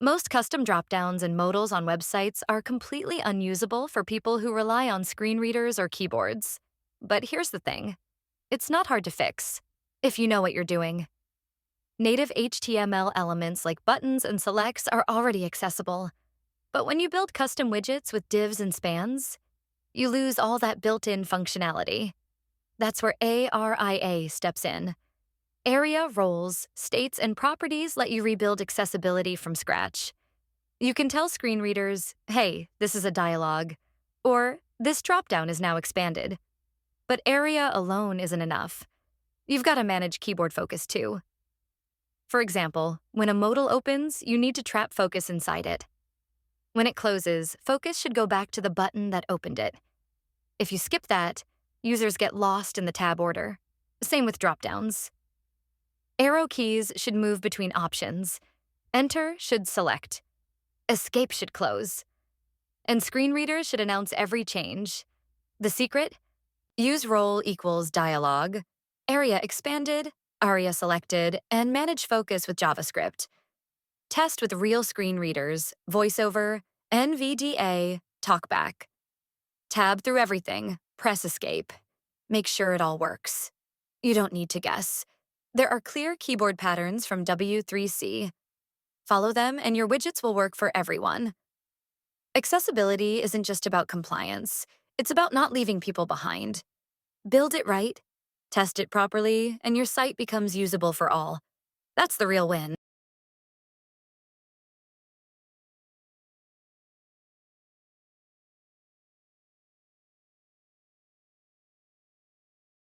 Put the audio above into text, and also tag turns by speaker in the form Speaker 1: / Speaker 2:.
Speaker 1: Most custom dropdowns and modals on websites are completely unusable for people who rely on screen readers or keyboards. But here's the thing, it's not hard to fix if you know what you're doing. Native HTML elements like buttons and selects are already accessible. But when you build custom widgets with divs and spans, you lose all that built-in functionality. That's where ARIA steps in. ARIA roles, states, and properties let you rebuild accessibility from scratch. You can tell screen readers, hey, this is a dialog, or this dropdown is now expanded. But ARIA alone isn't enough. You've got to manage keyboard focus too. For example, when a modal opens, you need to trap focus inside it. When it closes, focus should go back to the button that opened it. If you skip that, users get lost in the tab order. Same with dropdowns. Arrow keys should move between options. Enter should select. Escape should close. And screen readers should announce every change. The secret? Use role equals dialog, ARIA expanded, ARIA selected, and manage focus with JavaScript. Test with real screen readers, VoiceOver, NVDA, TalkBack. Tab through everything, press escape. Make sure it all works. You don't need to guess. There are clear keyboard patterns from W3C. Follow them and your widgets will work for everyone. Accessibility isn't just about compliance. It's about not leaving people behind. Build it right, test it properly, and your site becomes usable for all. That's the real win.